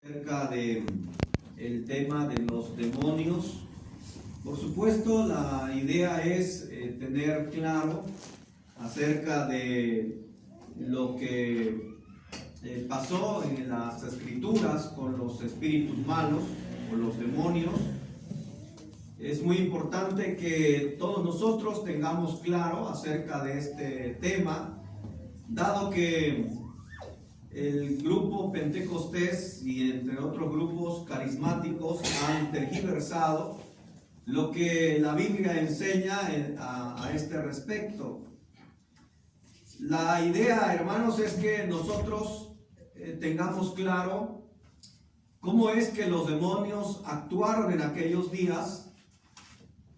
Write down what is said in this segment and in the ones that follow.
Acerca de el tema de los demonios. Por supuesto, la idea es tener claro acerca de lo que pasó en las escrituras con los espíritus malos, con los demonios. Es muy importante que todos nosotros tengamos claro acerca de este tema, dado que el grupo Pentecostés y entre otros grupos carismáticos han tergiversado lo que la Biblia enseña a este respecto. La idea, hermanos, es que nosotros tengamos claro cómo es que los demonios actuaron en aquellos días,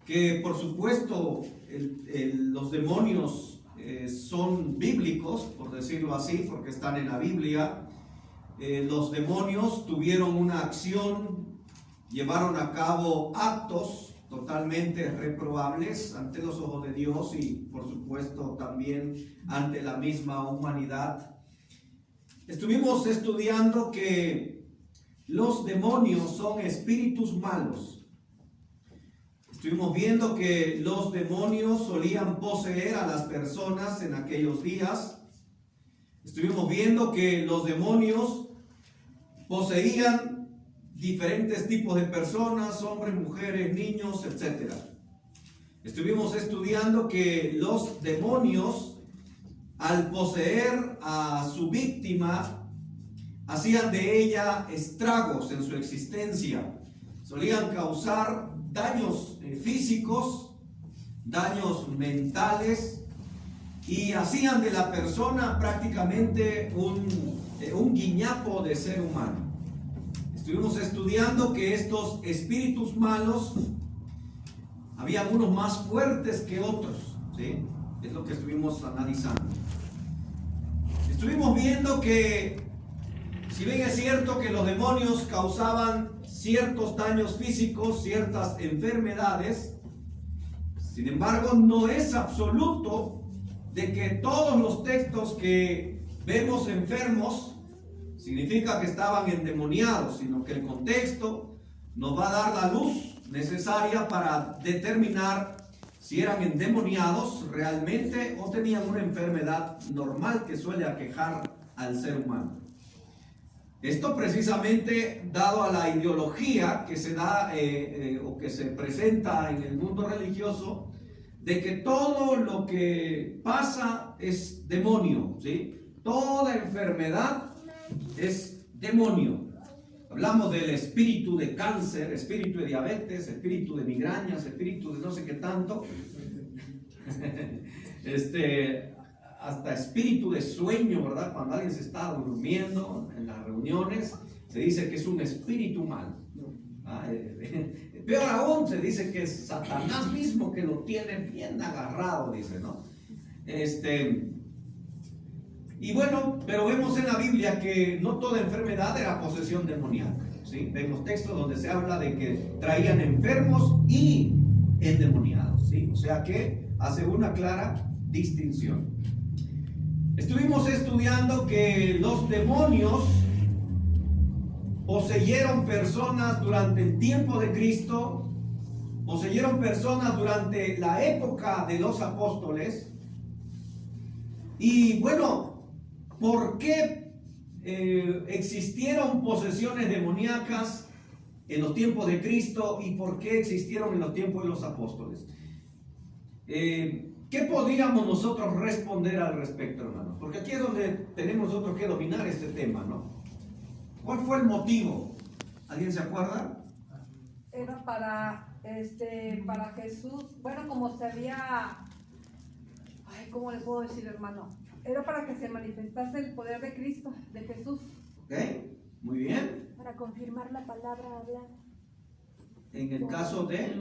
que por supuesto los demonios son bíblicos, por decirlo así, porque están en la Biblia. Los demonios tuvieron una acción, llevaron a cabo actos totalmente reprobables ante los ojos de Dios y por supuesto también ante la misma humanidad. Estuvimos estudiando que los demonios son espíritus malos. Estuvimos viendo que los demonios solían poseer a las personas en aquellos días. Estuvimos viendo que los demonios poseían diferentes tipos de personas, hombres, mujeres, niños, etc. Estuvimos estudiando que los demonios, al poseer a su víctima, hacían de ella estragos en su existencia. Solían causar daños físicos, daños mentales, y hacían de la persona prácticamente un guiñapo de ser humano. Estuvimos estudiando que estos espíritus malos, había unos más fuertes que otros, ¿sí? Es lo que estuvimos analizando. Estuvimos viendo que, si bien es cierto que los demonios causaban ciertos daños físicos, ciertas enfermedades, sin embargo, no es absoluto de que todos los textos que vemos enfermos significa que estaban endemoniados, sino que el contexto nos va a dar la luz necesaria para determinar si eran endemoniados realmente o tenían una enfermedad normal que suele aquejar al ser humano. Esto precisamente dado a la ideología que se da o que se presenta en el mundo religioso, de que todo lo que pasa es demonio, ¿sí? Toda enfermedad es demonio. Hablamos del espíritu de cáncer, espíritu de diabetes, espíritu de migrañas, espíritu de no sé qué tanto. Hasta espíritu de sueño, ¿verdad? Cuando alguien se está durmiendo en las reuniones, se dice que es un espíritu mal. Peor aún, se dice que es Satanás mismo que lo tiene bien agarrado, dice, ¿no? Y bueno, pero vemos en la Biblia que no toda enfermedad era posesión demoníaca, ¿sí? Vemos textos donde se habla de que traían enfermos y endemoniados, ¿sí? O sea que hace una clara distinción. Estuvimos estudiando que los demonios poseyeron personas durante el tiempo de Cristo, poseyeron personas durante la época de los apóstoles. Y bueno, ¿por qué existieron posesiones demoníacas en los tiempos de Cristo y por qué existieron en los tiempos de los apóstoles? ¿Qué podríamos nosotros responder al respecto, hermanos? Porque aquí es donde tenemos nosotros que dominar este tema, ¿no? ¿Cuál fue el motivo? ¿Alguien se acuerda? Era para Jesús, bueno, como se había, ¿cómo le puedo decir, hermano? Era para que se manifestase el poder de Cristo, de Jesús. Ok, muy bien. Para confirmar la palabra hablada. En el caso de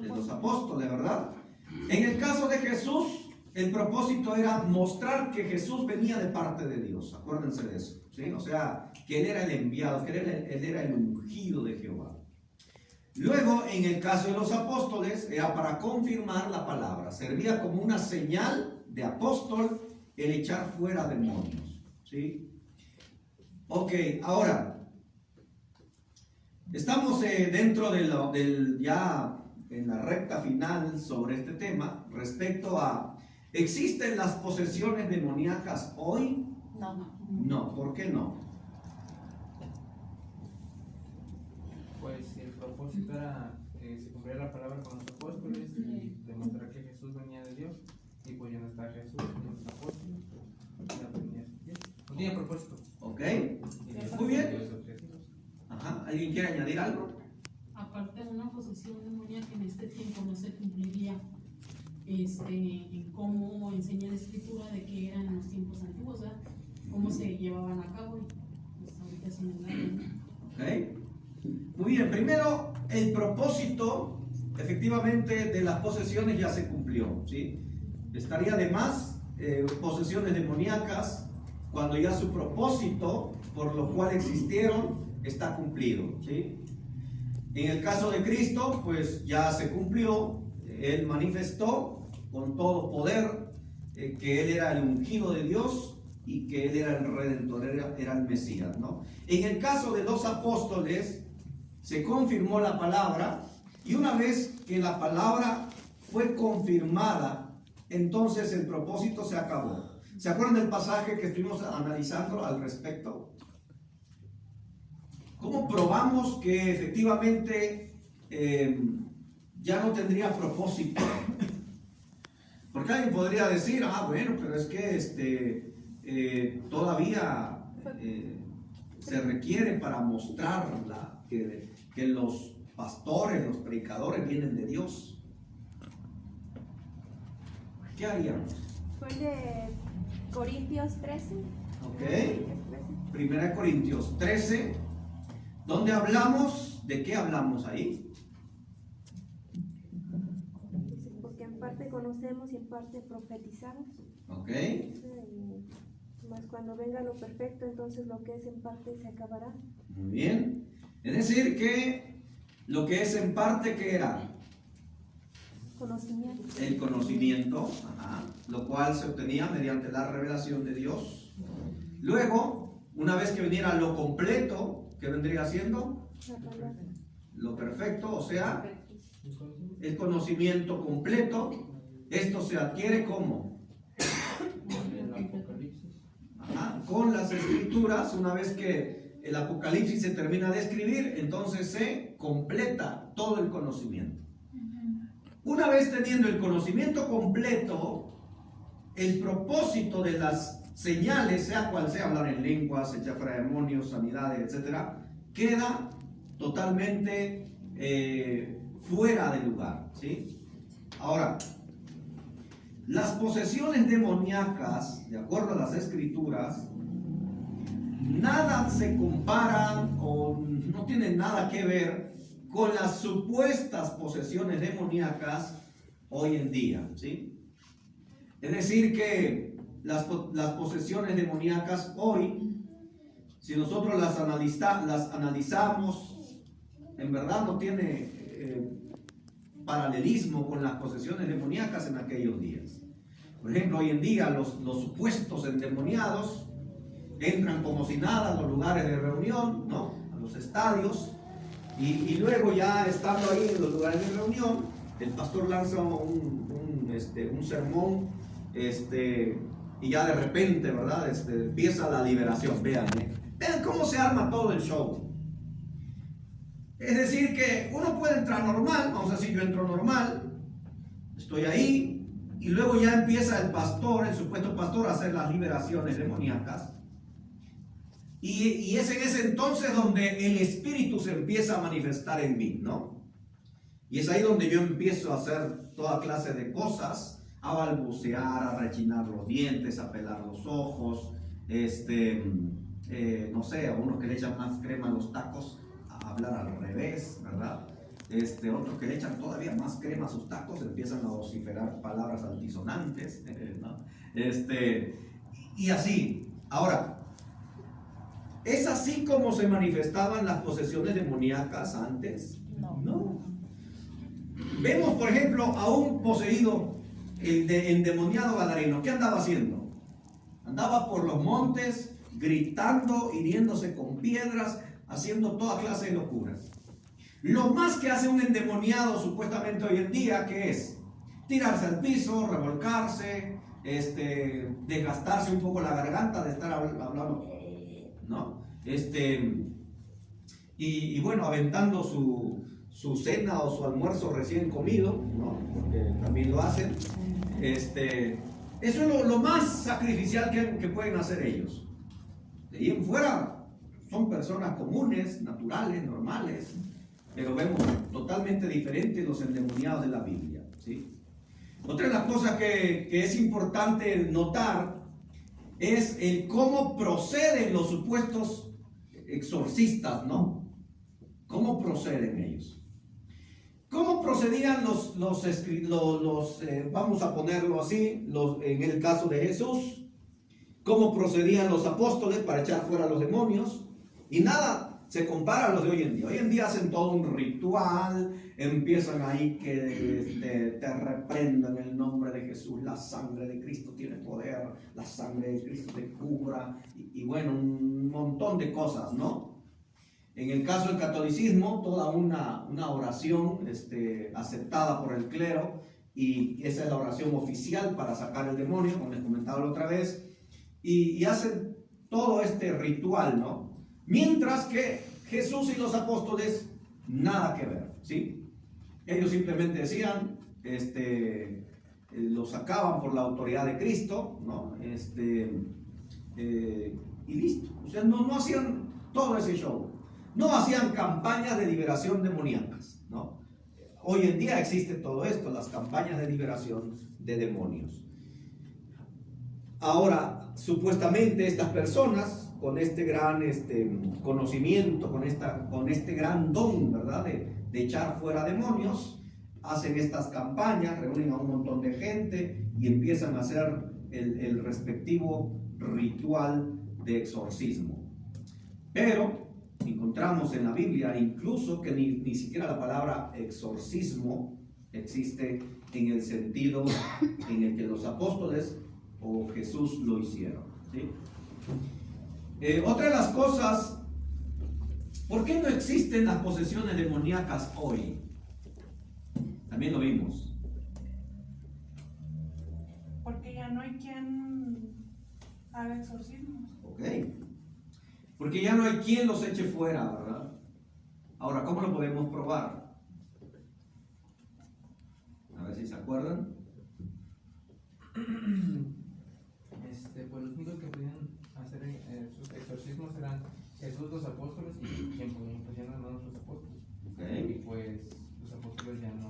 los apóstoles, ¿verdad? En el caso de Jesús, el propósito era mostrar que Jesús venía de parte de Dios. Acuérdense de eso, ¿sí? O sea, que Él era el enviado, que Él era el ungido de Jehová. Luego, en el caso de los apóstoles, era para confirmar la palabra. Servía como una señal de apóstol el echar fuera demonios, ¿sí? Ok, ahora, Estamos dentro ya en la recta final sobre este tema respecto a, ¿existen las posesiones demoníacas hoy? No. No, ¿por qué no? Pues el propósito era que se cumpliera la palabra con los apóstoles y demostrar que Jesús venía de Dios, y pues ya no está Jesús, ya no está apóstoles, no tiene propósito. Ok, Y muy bien. los objetivos. Ajá. ¿Alguien quiere añadir algo? Aparte, una posesión demoníaca en este tiempo no se cumpliría en cómo enseña la escritura de que eran en los tiempos antiguos, ¿verdad? Cómo se llevaban a cabo, y pues ahorita es un engaño. Ok. Muy bien, primero el propósito efectivamente de las posesiones ya se cumplió, ¿sí? Estaría de más posesiones demoníacas cuando ya su propósito por lo cual existieron está cumplido, ¿sí? En el caso de Cristo, pues ya se cumplió. Él manifestó con todo poder que Él era el ungido de Dios y que Él era el Redentor, era el Mesías, ¿no? En el caso de los apóstoles, se confirmó la palabra, y una vez que la palabra fue confirmada, entonces el propósito se acabó. ¿Se acuerdan del pasaje que estuvimos analizando al respecto? ¿Cómo probamos que efectivamente ya no tendría propósito? Porque alguien podría decir, bueno, pero es que todavía se requiere para mostrar que los pastores, los predicadores vienen de Dios. ¿Qué haríamos? Fue de Corintios 13. Ok. 1 Corintios 13, donde hablamos, ¿de qué hablamos ahí? Dice, porque en parte conocemos y en parte profetizamos. Ok. Más cuando venga lo perfecto, entonces lo que es en parte se acabará. Muy bien. Es decir, que lo que es en parte, ¿qué era? Conocimiento. El conocimiento, lo cual se obtenía mediante la revelación de Dios. Luego, una vez que viniera lo completo, ¿qué vendría siendo? La palabra. Lo perfecto, o sea, el conocimiento completo. Esto se adquiere ¿cómo? El Apocalipsis. Con las escrituras. Una vez que el Apocalipsis se termina de escribir, entonces se completa todo el conocimiento. Una vez teniendo el conocimiento completo, el propósito de las señales, sea cual sea, hablar en lenguas, echar fuera demonios, sanidades, etcétera, queda totalmente fuera de lugar, ¿sí? Ahora, las posesiones demoníacas, de acuerdo a las escrituras, nada se compara o no tienen nada que ver con las supuestas posesiones demoníacas hoy en día, ¿sí? Es decir que las posesiones demoníacas hoy, si nosotros las analizamos, en verdad no tiene paralelismo con las posesiones demoníacas en aquellos días. Por ejemplo, hoy en día los supuestos endemoniados entran como si nada a los lugares de reunión, ¿no? A los estadios, y luego ya estando ahí en los lugares de reunión, el pastor lanza un sermón, y ya de repente, ¿verdad? Empieza la liberación. Vean cómo se arma todo el show. Es decir que uno puede entrar normal, vamos a decir, yo entro normal, estoy ahí, y luego ya empieza el pastor, el supuesto pastor, a hacer las liberaciones demoníacas. Y es en ese entonces donde el espíritu se empieza a manifestar en mí, ¿no? Y es ahí donde yo empiezo a hacer toda clase de cosas, a balbucear, a rechinar los dientes, a pelar los ojos, no sé, a unos que le echan más crema a los tacos, a hablar al revés, ¿verdad? Otros que le echan todavía más crema a sus tacos, empiezan a vociferar palabras altisonantes, ¿no? Y así. Ahora, ¿es así como se manifestaban las posesiones demoníacas antes? No. Vemos, por ejemplo, a un poseído, el endemoniado gadareno. ¿Qué andaba haciendo? Andaba por los montes, gritando, hiriéndose con piedras, haciendo toda clase de locuras. Lo más que hace un endemoniado supuestamente hoy en día, ¿qué es? Tirarse al piso, revolcarse, desgastarse un poco la garganta de estar hablando, ¿no? Y bueno, aventando su cena o su almuerzo recién comido, ¿no? Porque también lo hacen. Eso es lo más sacrificial que pueden hacer ellos. De ahí en fuera son personas comunes, naturales, normales, pero vemos totalmente diferentes los endemoniados de la Biblia, ¿sí? Otra de las cosas que es importante notar es el cómo proceden los supuestos exorcistas, ¿no? ¿Cómo proceden ellos? ¿Cómo procedían vamos a ponerlo así, en el caso de Jesús? ¿Cómo procedían los apóstoles para echar fuera a los demonios? Y nada se compara a los de hoy en día. Hoy en día hacen todo un ritual, empiezan ahí que te reprendan en el nombre de Jesús, la sangre de Cristo tiene poder, la sangre de Cristo te cubra, y bueno, un montón de cosas, ¿no? En el caso del catolicismo, toda una oración aceptada por el clero, y esa es la oración oficial para sacar el demonio, como les comentaba la otra vez, y hacen todo este ritual, ¿no? Mientras que Jesús y los apóstoles, nada que ver, ¿sí? Ellos simplemente decían, lo sacaban por la autoridad de Cristo, ¿no? Y listo. O sea, no hacían todo ese show. No hacían campañas de liberación demoníacas, ¿no? Hoy en día existe todo esto, las campañas de liberación de demonios. Ahora, supuestamente estas personas, con este gran conocimiento, con este gran don, ¿verdad? De echar fuera demonios, hacen estas campañas, reúnen a un montón de gente y empiezan a hacer el respectivo ritual de exorcismo. Pero encontramos en la Biblia incluso que ni siquiera la palabra exorcismo existe en el sentido en el que los apóstoles o Jesús lo hicieron, ¿sí? Otra de las cosas, ¿por qué no existen las posesiones demoníacas hoy? También lo vimos. Porque ya no hay quien haga exorcismos. Ok. Porque ya no hay quien los eche fuera, ¿verdad? Ahora, ¿cómo lo podemos probar? A ver si se acuerdan. Pues los únicos que podían hacer sus exorcismos eran Jesús, los apóstoles y quien pusieron las manos los apóstoles. Okay. Y pues los apóstoles ya no,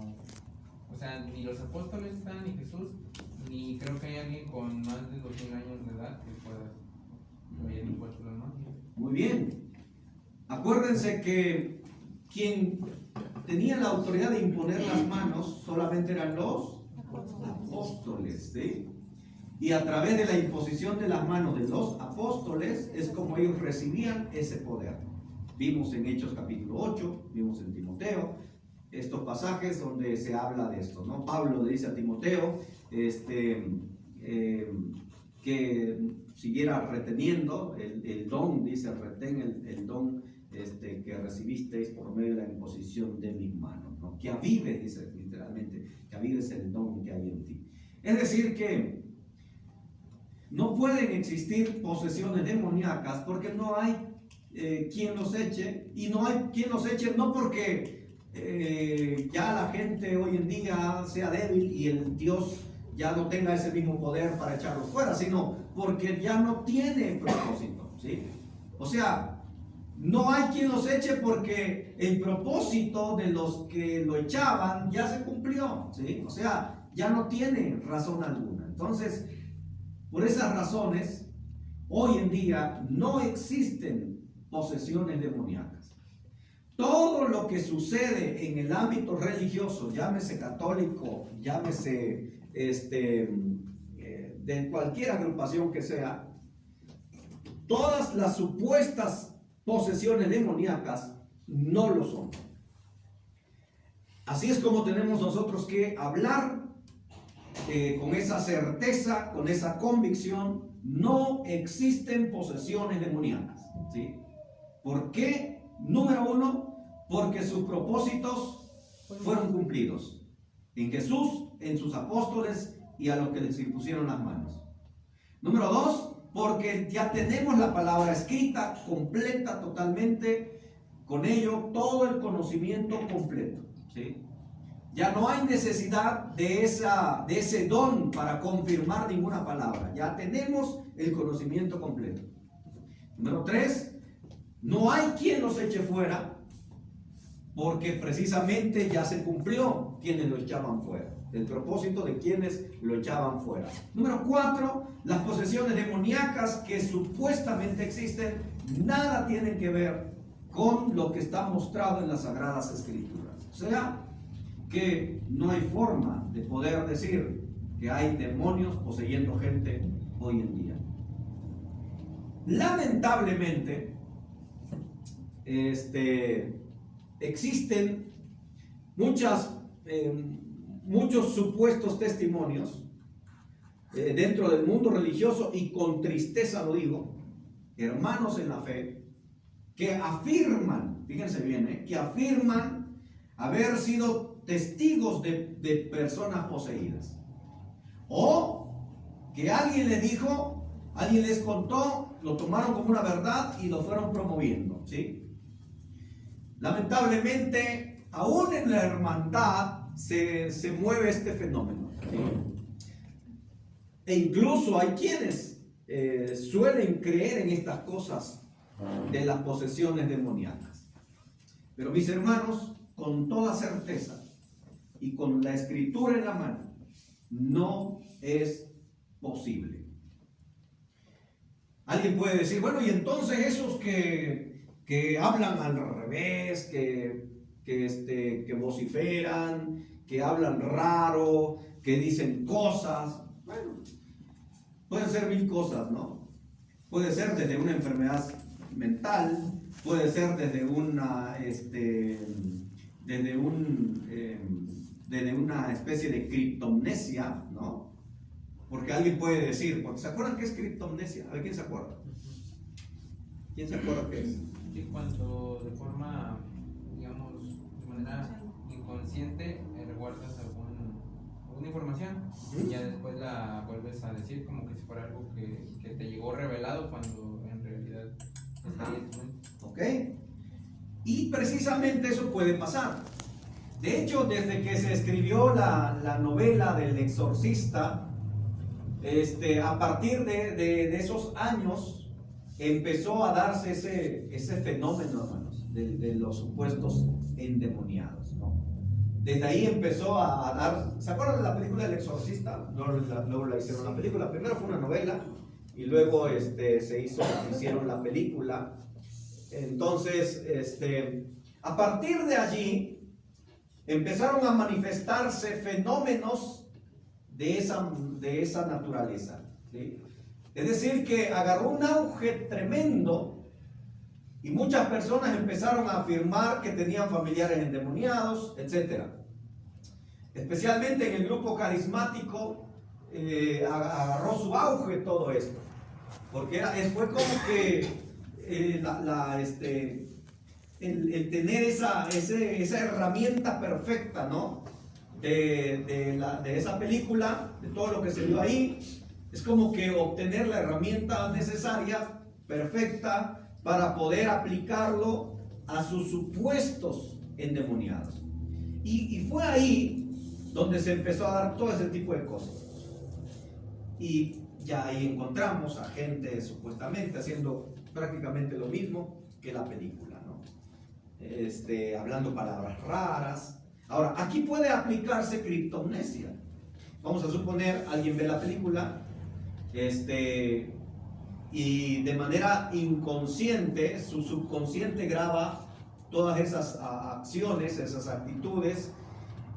o sea, ni los apóstoles están, ni Jesús, ni creo que hay alguien con más de 2000 años de edad que pueda haber impuesto las manos. Muy bien. Acuérdense que quien tenía la autoridad de imponer las manos solamente eran los apóstoles, ¿sí? Y a través de la imposición de las manos de los apóstoles es como ellos recibían ese poder. Vimos en Hechos capítulo 8, vimos en Timoteo, estos pasajes donde se habla de esto, ¿no? Pablo le dice a Timoteo que siguiera reteniendo el don, dice, retén el don que recibisteis por medio de la imposición de mis manos, ¿no? Que avives, dice literalmente, que avives el don que hay en ti. Es decir que no pueden existir posesiones demoníacas porque no hay quien los eche, y no hay quien los eche no porque ya la gente hoy en día sea débil y el Dios ya no tenga ese mismo poder para echarlos fuera, sino porque ya no tiene propósito, ¿sí? O sea, no hay quien los eche porque el propósito de los que lo echaban ya se cumplió, ¿sí? O sea, ya no tiene razón alguna. Entonces, por esas razones, hoy en día no existen posesiones demoníacas. Todo lo que sucede en el ámbito religioso, llámese católico, llámese de cualquier agrupación que sea, todas las supuestas posesiones demoníacas no lo son. Así es como tenemos nosotros que hablar con esa certeza, con esa convicción. No existen posesiones demoníacas, ¿sí? ¿Por qué? Número uno, porque sus propósitos fueron cumplidos en Jesús, en sus apóstoles y a los que les impusieron las manos. Número 2, porque ya tenemos la palabra escrita, completa, totalmente, con ello todo el conocimiento completo, ¿sí? Ya no hay necesidad de ese don para confirmar ninguna palabra. Ya tenemos el conocimiento completo. Número 3, no hay quien los eche fuera, porque precisamente ya se cumplió quienes lo echaban fuera. El propósito de quienes lo echaban fuera. Número 4, las posesiones demoníacas que supuestamente existen, nada tienen que ver con lo que está mostrado en las Sagradas Escrituras. O sea, que no hay forma de poder decir que hay demonios poseyendo gente hoy en día. Lamentablemente, existen muchos supuestos testimonios dentro del mundo religioso, y con tristeza lo digo, hermanos en la fe, que afirman, fíjense bien, que afirman haber sido testigos de personas poseídas, o que alguien les dijo, alguien les contó, lo tomaron como una verdad y lo fueron promoviendo, ¿sí? Lamentablemente, aún en la hermandad se mueve este fenómeno, ¿sí? E incluso hay quienes suelen creer en estas cosas de las posesiones demoníacas. Pero mis hermanos, con toda certeza y con la escritura en la mano, no es posible. Alguien puede decir, bueno, y entonces esos que hablan al revés, que vociferan, que hablan raro, que dicen cosas, bueno, pueden ser mil cosas, ¿no? Puede ser desde una enfermedad mental, puede ser desde una especie de criptomnesia, ¿no? Porque alguien puede decir, porque ¿se acuerdan qué es criptomnesia? A ver, ¿quién se acuerda? ¿Quién se acuerda qué es? Sí, cuando de forma, digamos, de manera inconsciente reguardas alguna información y ya después la vuelves a decir como que si fuera algo que te llegó revelado cuando en realidad está ahí en tu mente. ¿Ok? Y precisamente eso puede pasar. De hecho, desde que se escribió la novela del exorcista, a partir de esos años empezó a darse ese fenómeno, hermanos, de los supuestos endemoniados, ¿no? Desde ahí empezó a dar. ¿Se acuerdan de la película del exorcista? Luego la hicieron la película. Primero fue una novela y luego hicieron la película. Entonces, a partir de allí empezaron a manifestarse fenómenos de esa naturaleza, ¿sí? Es decir, que agarró un auge tremendo y muchas personas empezaron a afirmar que tenían familiares endemoniados, etc. Especialmente en el grupo carismático agarró su auge todo esto, porque fue como que el tener esa herramienta perfecta, ¿no? de esa película, de todo lo que se vio ahí, es como que obtener la herramienta necesaria, perfecta, para poder aplicarlo a sus supuestos endemoniados. Y fue ahí donde se empezó a dar todo ese tipo de cosas. Y ya ahí encontramos a gente supuestamente haciendo prácticamente lo mismo que la película, ¿no? Hablando palabras raras. Ahora, aquí puede aplicarse criptomnesia. Vamos a suponer, alguien ve la película, y de manera inconsciente, su subconsciente graba todas esas acciones, esas actitudes,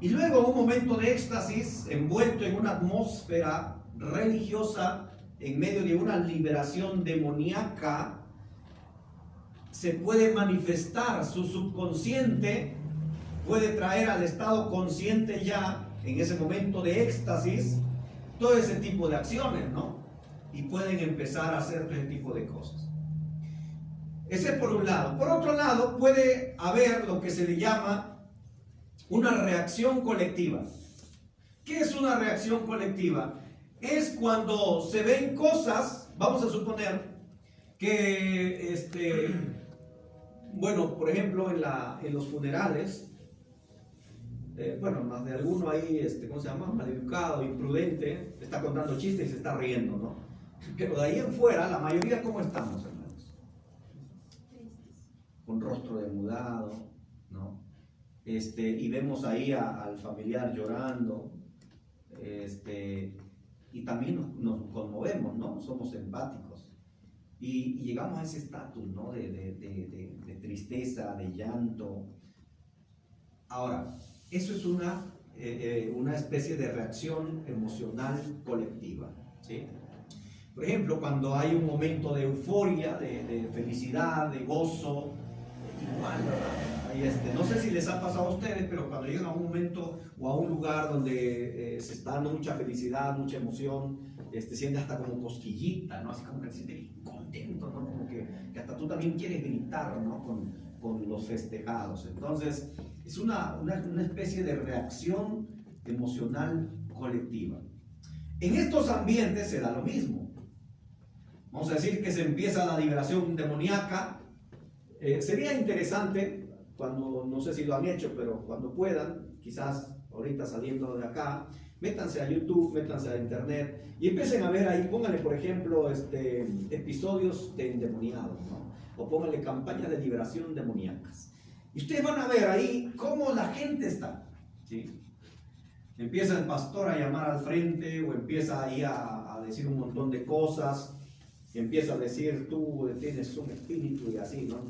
y luego en un momento de éxtasis, envuelto en una atmósfera religiosa, en medio de una liberación demoníaca, se puede manifestar su subconsciente, puede traer al estado consciente ya, en ese momento de éxtasis, todo ese tipo de acciones, ¿no? Y pueden empezar a hacer todo ese tipo de cosas. Ese es por un lado. Por otro lado, puede haber lo que se le llama una reacción colectiva. ¿Qué es una reacción colectiva? Es cuando se ven cosas, vamos a suponer que, bueno, por ejemplo, en los funerales, bueno, más de alguno ahí, ¿cómo se llama? Maleducado, imprudente, está contando chistes y se está riendo, ¿no? Pero de ahí en fuera, la mayoría, ¿cómo estamos, hermanos? Con rostro demudado, ¿no? Y vemos ahí al familiar llorando, y también nos conmovemos, ¿no? Somos empáticos. Y llegamos a ese estatus, ¿no? De tristeza, de llanto. Ahora, eso es una especie de reacción emocional colectiva, ¿sí? Por ejemplo, cuando hay un momento de euforia, de felicidad, de gozo, igual, ¿verdad? Ahí no sé si les ha pasado a ustedes, pero cuando llegan a un momento o a un lugar donde se está dando mucha felicidad, mucha emoción, siente hasta como cosquillita, ¿no? Así como que se siente bien contento, ¿no? Como que hasta tú también quieres gritar, ¿no? Con los festejados. Entonces, es una especie de reacción emocional colectiva. En estos ambientes se da lo mismo. Vamos a decir que se empieza la liberación demoníaca. Sería interesante, cuando, no sé si lo han hecho, pero cuando puedan, quizás ahorita saliendo de acá, métanse a YouTube, métanse a Internet y empiecen a ver ahí, pónganle por ejemplo episodios de endemoniados, ¿no? O pónganle campañas de liberación demoníacas. Y ustedes van a ver ahí cómo la gente está, ¿sí? Empieza el pastor a llamar al frente o empieza ahí a decir un montón de cosas. Empieza a decir, tú tienes un espíritu y así, ¿no?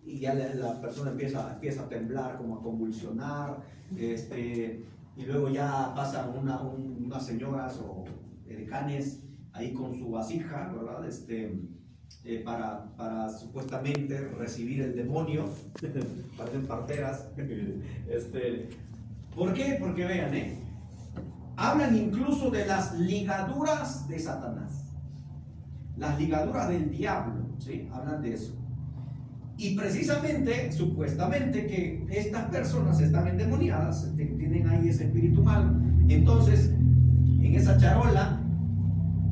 Y ya la persona empieza a temblar, como a convulsionar, y luego ya pasan unas señoras o decanes ahí con su vasija, ¿verdad? Para supuestamente recibir el demonio, parecen parteras. ¿Por qué? Porque vean, hablan incluso de las ligaduras de Satanás. Las ligaduras del diablo, ¿sí? Hablan de eso. Y precisamente, supuestamente, que estas personas están endemoniadas, tienen ahí ese espíritu malo. Entonces, en esa charola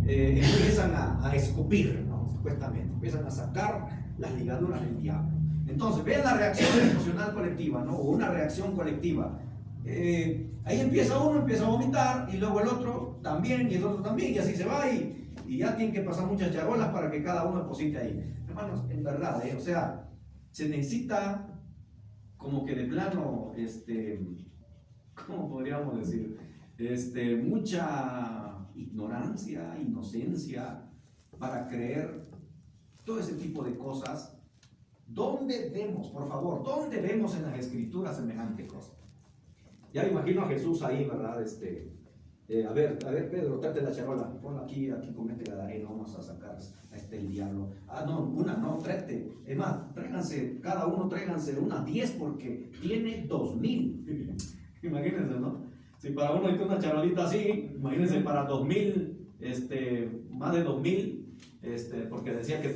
empiezan a escupir, ¿no? Supuestamente, empiezan a sacar las ligaduras del diablo. Entonces, vean la reacción emocional colectiva, ¿no? O una reacción colectiva. Ahí empieza uno, empieza a vomitar, y luego el otro también, y el otro también, y así se va, y ya tienen que pasar muchas charolas para que cada uno deposite ahí. Hermanos, en verdad, o sea, se necesita como que de plano, ¿cómo podríamos decir? Mucha ignorancia, inocencia para creer todo ese tipo de cosas. ¿Dónde vemos, por favor, dónde vemos en las escrituras semejante cosa? Ya me imagino a Jesús ahí, ¿verdad? A ver, Pedro, tráete la charola, ponla aquí con este gadareno, vamos a sacar el diablo. Ah, no, no, tráete. Es más, cada uno tráiganse unas 10 porque tiene 2000. Imagínense, ¿no? Si para uno hay una charolita así, imagínense para 2000, más de 2000, porque decía que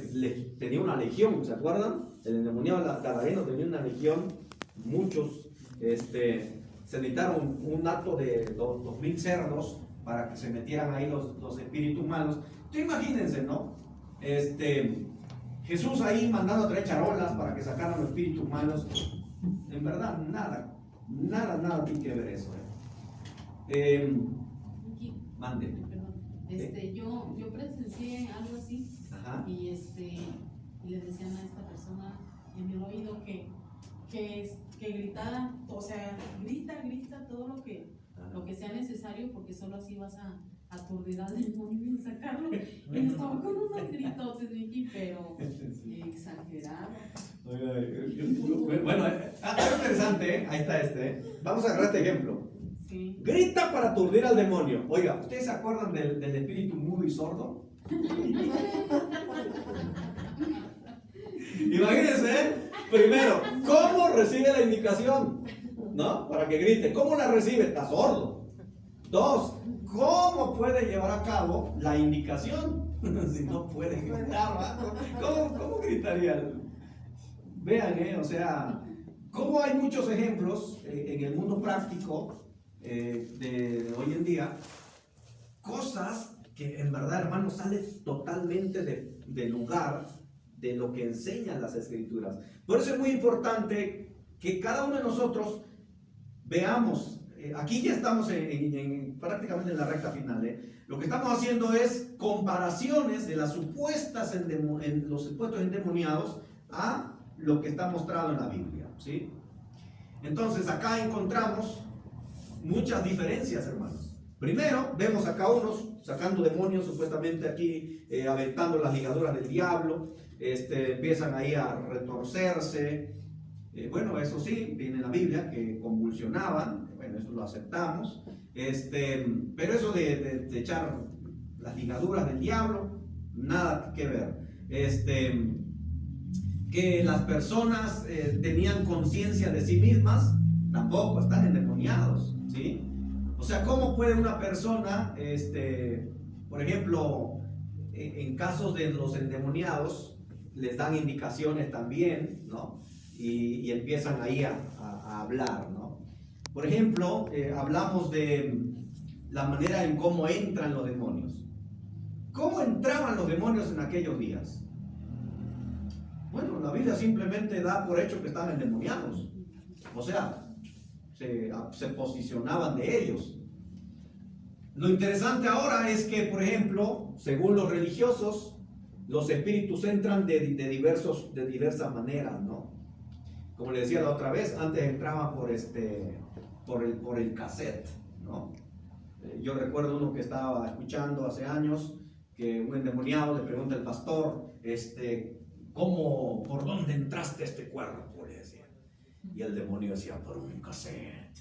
tenía una legión, ¿se acuerdan? El endemoniado gadareno tenía una legión, muchos, se necesitaron un acto de 2000 cerdos para que se metieran ahí los espíritus malos. Entonces imagínense, ¿no? Jesús ahí mandando a traer charolas para que sacaran los espíritus malos. En verdad, nada tiene que ver eso. Mándeme. Perdón. Yo presencié algo así. Ajá. Y le decían a esta persona en el oído que gritara, o sea, grita todo lo que sea necesario, porque solo así vas a aturdir al demonio y sacarlo. Y estaba con unos gritos, pero exagerado. Bueno, algo interesante, ahí está Vamos a agarrar este ejemplo. Sí. Grita para aturdir al demonio. Oiga, ¿ustedes se acuerdan del espíritu mudo y sordo? Imagínense, primero, ¿cómo recibe la indicación? ¿No? Para que grite. ¿Cómo la recibe? Está sordo. 2, ¿cómo puede llevar a cabo la indicación? Si no puede gritar, ¿va? ¿Cómo gritaría Vean, o sea, cómo hay muchos ejemplos en el mundo práctico de hoy en día, cosas que en verdad, hermanos, salen totalmente de lugar de lo que enseñan las Escrituras. Por eso es muy importante que cada uno de nosotros veamos, aquí ya estamos prácticamente en la recta final, lo que estamos haciendo es comparaciones de las supuestas los supuestos endemoniados a lo que está mostrado en la Biblia, ¿sí? Entonces acá encontramos muchas diferencias, hermanos. Primero, vemos acá unos sacando demonios, supuestamente aquí aventando las ligaduras del diablo, empiezan ahí a retorcerse. Bueno, eso sí, viene en la Biblia que convulsionaban, bueno, eso lo aceptamos. Pero eso de echar las ligaduras del diablo, nada que ver. Que las personas tenían conciencia de sí mismas, tampoco, están endemoniados, ¿sí? O sea, ¿cómo puede una persona, por ejemplo, en casos de los endemoniados, les dan indicaciones también, ¿no? Y empiezan ahí a hablar, ¿no? Por ejemplo, hablamos de la manera en cómo entran los demonios. ¿Cómo entraban los demonios en aquellos días? Bueno, la Biblia simplemente da por hecho que estaban endemoniados. O sea, se posicionaban de ellos. Lo interesante ahora es que, por ejemplo, según los religiosos, los espíritus entran de diversas maneras, ¿no? Como le decía la otra vez, antes entraban por el cassette, ¿no? Yo recuerdo uno que estaba escuchando hace años, que un endemoniado le pregunta al pastor, ¿por dónde entraste a este cuerpo? Le decía. Y el demonio decía, por un cassette.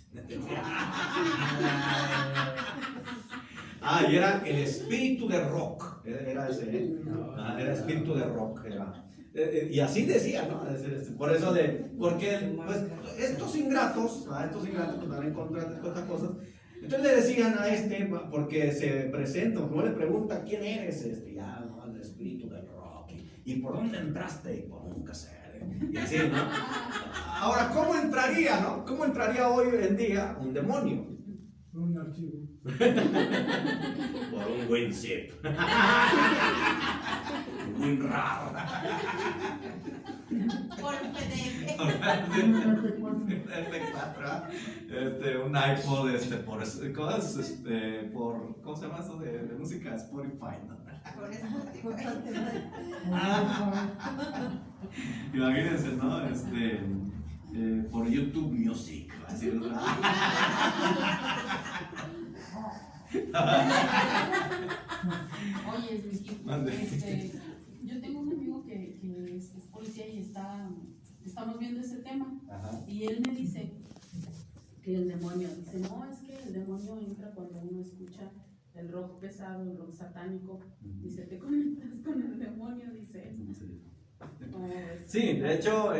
Y era el espíritu de rock. Era ese, era espíritu de rock. Y así decía, ¿no? Por eso porque pues, estos ingratos también encontrar estas cosas. Entonces le decían a porque se presenta, como le pregunta, ¿quién eres? Ya, no, el espíritu del rock. ¿Y por dónde entraste? Por un cassette. Y así, ¿no? Ahora, ¿cómo entraría, no? ¿Cómo entraría hoy en día un demonio? Un archivo. Por un WinZip. Un WinRAR. Por PDF. MP4. Un iPod, ¿cómo se llama eso de música? Spotify, ¿no? Por Spotify. Imagínense, ¿no? Por YouTube Music. Así, Oye, Luisito, yo tengo un amigo que es policía y estamos viendo ese tema. Ajá. Y él me dice que el demonio, dice, no, es que el demonio entra cuando uno escucha el rock pesado, el rock satánico. Dice, te conectas con el demonio, dice. Sí, de hecho,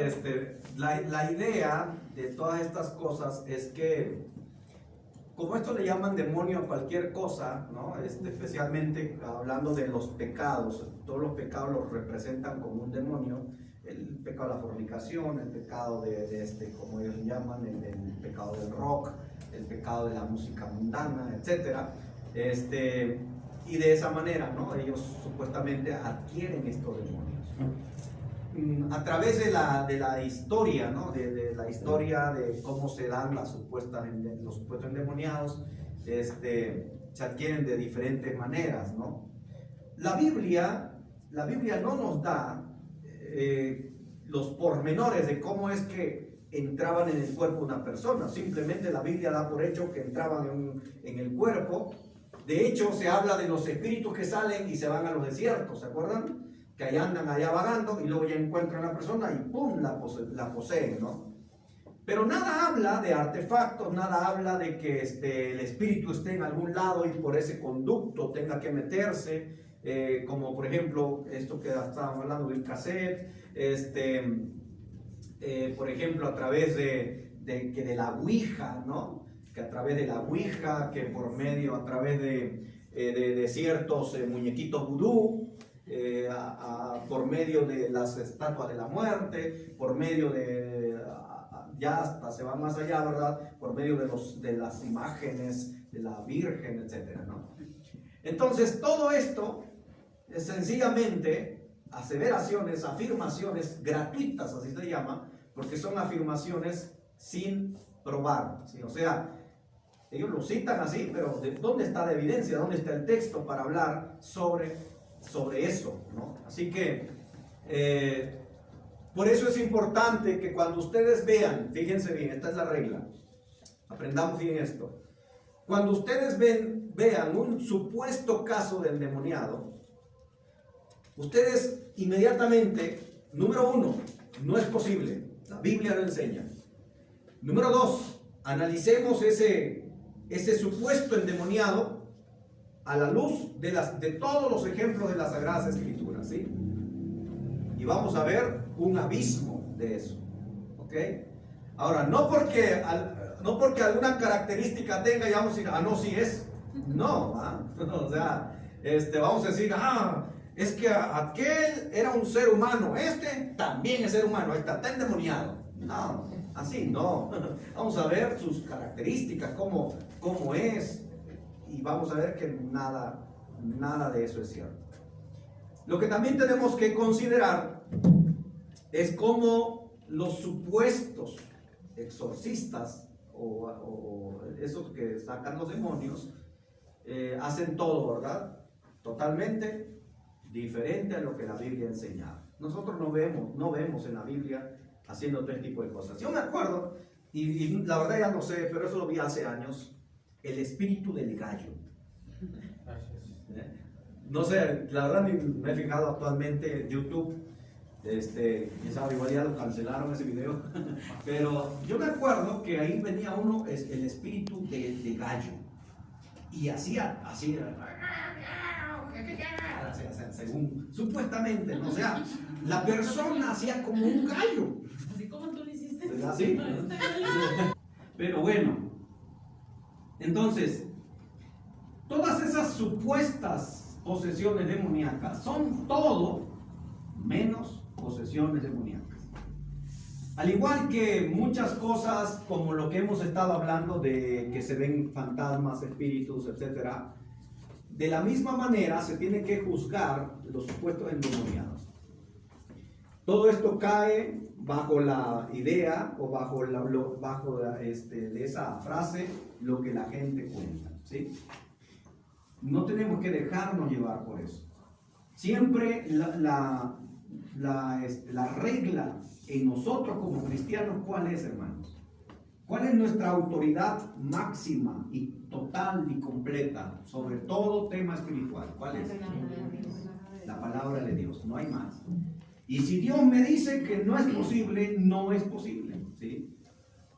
la idea de todas estas cosas es que, como esto le llaman demonio a cualquier cosa, ¿no? Especialmente hablando de los pecados, todos los pecados los representan como un demonio. El pecado de la fornicación, el pecado como ellos llaman, el pecado del rock, el pecado de la música mundana, etc. Y de esa manera, ¿no? Ellos supuestamente adquieren estos demonios. A través de la historia, ¿no? de la historia de cómo se dan los supuestos endemoniados, se adquieren de diferentes maneras, ¿no? La Biblia no nos da los pormenores de cómo es que entraban en el cuerpo de una persona. Simplemente la Biblia da por hecho que entraban en el cuerpo. De hecho, se habla de los espíritus que salen y se van a los desiertos, ¿se acuerdan? Que ahí andan allá vagando y luego ya encuentran a la persona y ¡pum! La poseen, ¿no? Pero nada habla de artefactos, nada habla de que el espíritu esté en algún lado y por ese conducto tenga que meterse, como por ejemplo esto que estábamos hablando del cassette, por ejemplo a través de la ouija, ¿no? Que a través de la ouija, que por medio, a través de ciertos muñequitos vudú, por medio de las estatuas de la muerte, por medio de, ya hasta se va más allá, ¿verdad? Por medio de las imágenes de la Virgen, etcétera, ¿no? Entonces, todo esto es sencillamente aseveraciones, afirmaciones gratuitas, así se llama, porque son afirmaciones sin probar, ¿sí? O sea, ellos lo citan así, pero ¿dónde está la evidencia? ¿Dónde está el texto para hablar sobre eso, ¿no? Así que, por eso es importante que cuando ustedes vean, fíjense bien, esta es la regla, aprendamos bien esto. Cuando ustedes vean un supuesto caso de endemoniado, ustedes inmediatamente, número uno, no es posible, la Biblia lo enseña. Número dos, analicemos ese supuesto endemoniado a la luz de todos los ejemplos de las Sagradas Escrituras, ¿sí? Y vamos a ver un abismo de eso, ¿ok? Ahora, no porque alguna característica tenga y vamos a decir, no, sí es. No, o sea, vamos a decir, es que aquel era un ser humano, este también es ser humano, está endemoniado. No, así no. Vamos a ver sus características, cómo es, y vamos a ver que nada de eso es cierto. Lo que también tenemos que considerar es cómo los supuestos exorcistas o esos que sacan los demonios hacen todo, ¿verdad? Totalmente diferente a lo que la Biblia enseñaba. Nosotros no vemos en la Biblia haciendo todo este tipo de cosas. Yo me acuerdo, y la verdad ya no sé, pero eso lo vi hace años, el espíritu del gallo. No sé, la verdad me he fijado actualmente en YouTube, quién sabe, igual ya lo cancelaron ese video, pero yo me acuerdo que ahí venía el espíritu de gallo, y hacía así, según, supuestamente, o sea, la persona hacía como un gallo. Así como tú lo hiciste. ¿Así? Pero bueno, entonces, todas esas supuestas posesiones demoníacas son todo menos posesiones demoníacas. Al igual que muchas cosas como lo que hemos estado hablando de que se ven fantasmas, espíritus, etc., de la misma manera se tiene que juzgar los supuestos endemoniados. Todo esto cae bajo la idea o bajo de esa frase, lo que la gente cuenta, ¿sí? No tenemos que dejarnos llevar por eso. Siempre la regla en nosotros como cristianos, ¿cuál es, hermanos? ¿Cuál es nuestra autoridad máxima y total y completa sobre todo tema espiritual? ¿Cuál es? La palabra de Dios, no hay más. Y si Dios me dice que no es posible, no es posible, ¿sí?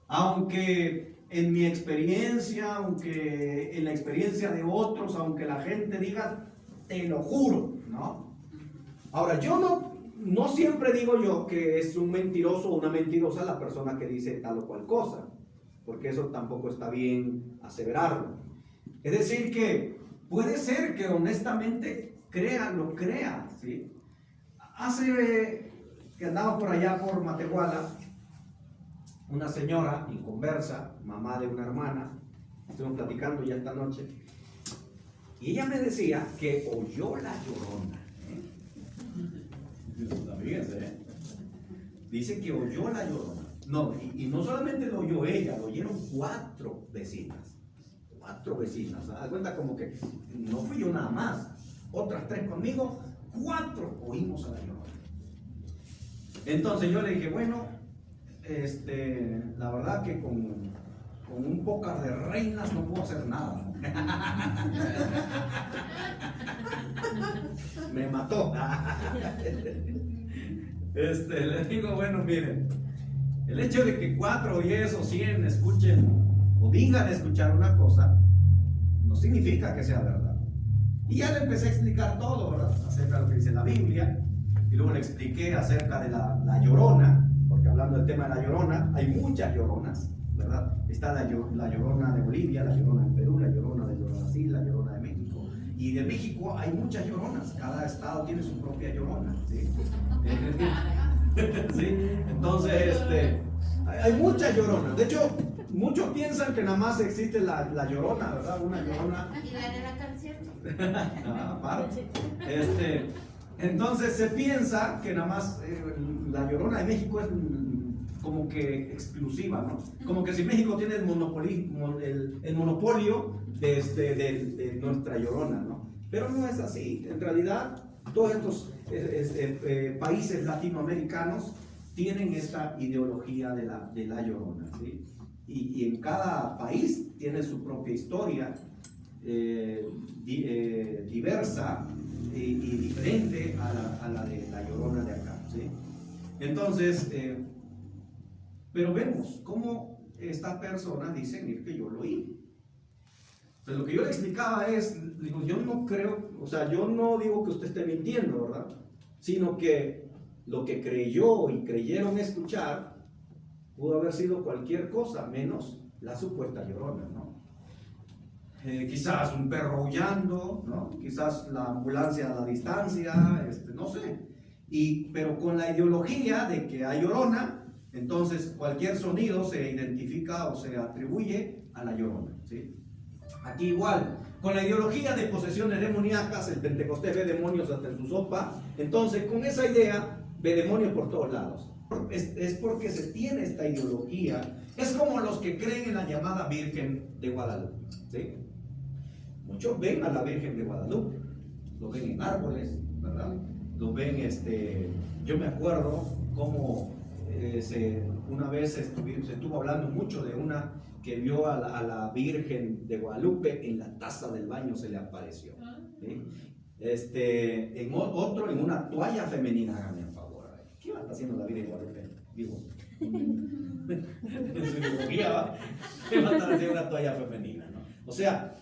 Aunque en mi experiencia, aunque en la experiencia de otros, aunque la gente diga, te lo juro, ¿no? Ahora, yo no siempre digo yo que es un mentiroso o una mentirosa la persona que dice tal o cual cosa, porque eso tampoco está bien aseverarlo. Es decir, que puede ser que honestamente lo crea, ¿sí? Hace que andaba por allá por Matehuala, una señora inconversa, mamá de una hermana, estuvimos platicando ya esta noche, y ella me decía que oyó la Llorona. Fíjense, dice que oyó la Llorona. No, y no solamente lo oyó ella, lo oyeron 4 vecinas. 4 vecinas. ¿Se da cuenta? Como que no fui yo nada más. Otras 3 conmigo, 4 oímos a la Llorona. Entonces yo le dije, bueno, la verdad que con un pócar de reinas no puedo hacer nada. Me mató. Le digo, bueno, miren, el hecho de que 4 o 10 o 100 escuchen o digan escuchar una cosa, no significa que sea verdad. Y ya le empecé a explicar todo, ¿verdad? Acerca de lo que dice la Biblia, y luego le expliqué acerca de la Llorona, porque hablando del tema de la Llorona, hay muchas Lloronas, ¿verdad? Está la Llorona de Bolivia, la Llorona de Perú, la Llorona de Brasil, la Llorona de México, Y de México hay muchas lloronas, cada estado tiene su propia llorona, ¿sí? ¿Sí? Entonces, hay muchas lloronas. De hecho, muchos piensan que nada más existe la llorona, ¿verdad? Una llorona. Y la de la canción. Aparte. Entonces se piensa que nada más la llorona de México es como que exclusiva, ¿no? Como que si México tiene el monopolio de nuestra llorona, ¿no? Pero no es así. En realidad, todos estos países latinoamericanos tienen esta ideología de la llorona, ¿sí? Y en cada país tiene su propia historia diversa y diferente a la de la llorona de acá, ¿sí? Entonces, pero vemos cómo estas personas dicen que yo lo oí. Entonces, lo que yo le explicaba es, digo, yo no creo, o sea, yo no digo que usted esté mintiendo, ¿verdad? Sino que lo que creyó y creyeron escuchar pudo haber sido cualquier cosa menos la supuesta llorona, ¿no? Quizás un perro aullando, ¿no? Quizás la ambulancia a la distancia, no sé. Pero con la ideología de que hay llorona, entonces cualquier sonido se identifica o se atribuye a la llorona, ¿sí? Aquí igual, con la ideología de posesiones demoníacas, el Pentecostés ve demonios hasta en su sopa. Entonces, con esa idea, ve demonios por todos lados. Es porque se tiene esta ideología. Es como los que creen en la llamada Virgen de Guadalupe, ¿sí? Muchos ven a la Virgen de Guadalupe, lo ven en árboles, ¿verdad? Lo ven, yo me acuerdo cómo una vez se estuvo hablando mucho de una que vio a la Virgen de Guadalupe en la taza del baño, se le apareció, ¿sí? En otro, en una toalla femenina, hágame el favor. ¿Qué va a estar haciendo la Virgen de Guadalupe? Digo, en su ideología, ¿va? ¿Qué va a estar haciendo una toalla femenina, no? O sea,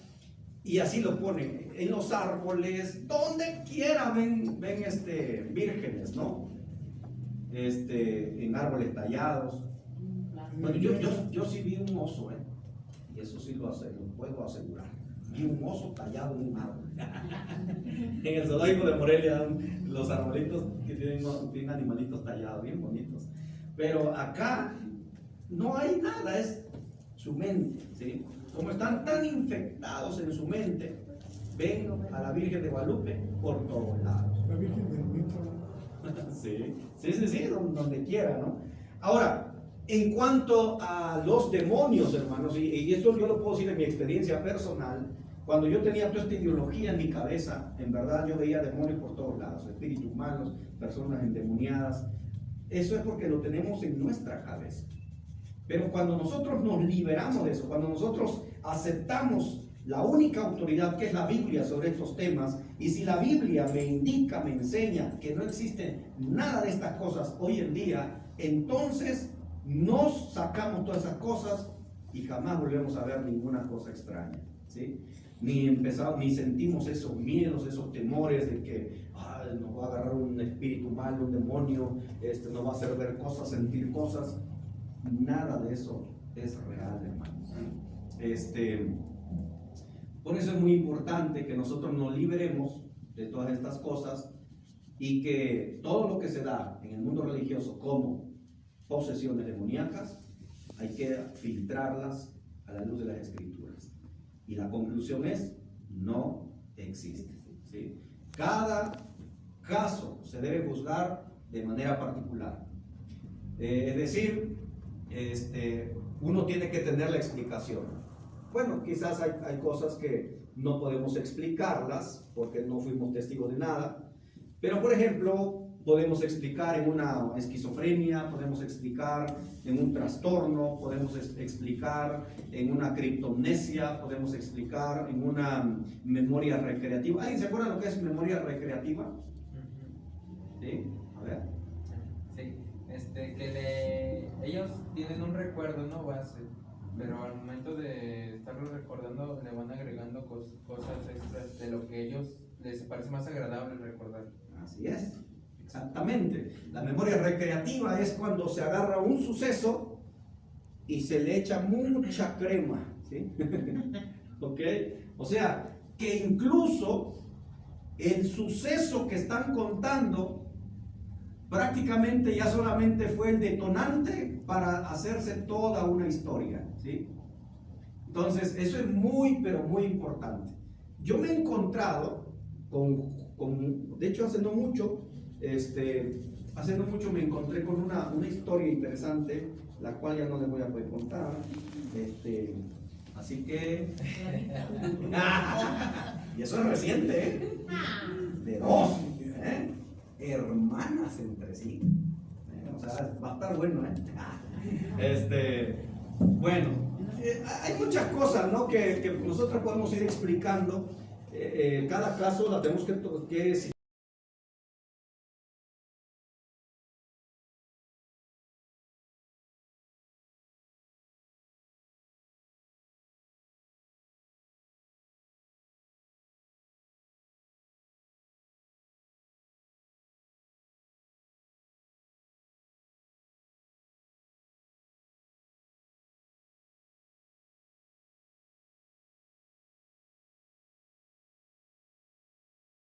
y así lo ponen en los árboles, donde quiera ven vírgenes, ¿no? En árboles tallados. Bueno, yo sí vi un oso, y eso sí lo puedo asegurar. Vi un oso tallado en un árbol. En el zoológico de Morelia, los arbolitos que tienen animalitos tallados, bien bonitos. Pero acá no hay nada, es su mente, ¿sí? Como están tan infectados en su mente, ven a la Virgen de Guadalupe por todos lados. La Virgen del Mito. Sí, donde quiera, ¿no? Ahora, en cuanto a los demonios, hermanos, y esto yo lo puedo decir en mi experiencia personal, cuando yo tenía toda esta ideología en mi cabeza, en verdad yo veía demonios por todos lados, espíritus malos, personas endemoniadas. Eso es porque lo tenemos en nuestra cabeza. Pero cuando nosotros nos liberamos de eso, cuando nosotros aceptamos la única autoridad que es la Biblia sobre estos temas, y si la Biblia me indica, me enseña que no existe nada de estas cosas hoy en día, entonces nos sacamos todas esas cosas y jamás volvemos a ver ninguna cosa extraña, ¿sí? Ni sentimos esos miedos, esos temores de que nos va a agarrar un espíritu malo, un demonio, nos va a hacer ver cosas, sentir cosas. Nada de eso es real, hermanos. Por eso es muy importante que nosotros nos liberemos de todas estas cosas y que todo lo que se da en el mundo religioso como posesiones demoníacas hay que filtrarlas a la luz de las Escrituras. Y la conclusión es, no existe, ¿sí? Cada caso se debe juzgar de manera particular. Es decir, uno tiene que tener la explicación. Bueno, quizás hay cosas que no podemos explicarlas porque no fuimos testigos de nada, pero por ejemplo, podemos explicar en una esquizofrenia, podemos explicar en un trastorno, podemos explicar en una criptomnesia, podemos explicar en una memoria recreativa. ¿Alguien se acuerda lo que es memoria recreativa? ¿Sí? A ver. Sí, ellos tienen un recuerdo, no base, pero al momento de estarlo recordando le van agregando cosas extras de lo que a ellos les parece más agradable recordar. Así es, exactamente. La memoria recreativa es cuando se agarra un suceso y se le echa mucha crema, ¿sí? ¿Ok? O sea, que incluso el suceso que están contando prácticamente ya solamente fue el detonante para hacerse toda una historia, ¿sí? Entonces, eso es muy, pero muy importante. Yo me he encontrado de hecho, hace no mucho me encontré con una historia interesante, la cual ya no les voy a poder contar. Así que... y eso es reciente, ¿eh? De dos, ¿eh? Hermanas entre sí. O sea, va a estar bueno, ¿eh? Bueno, hay muchas cosas, ¿no? que nosotros podemos ir explicando. Cada caso la tenemos que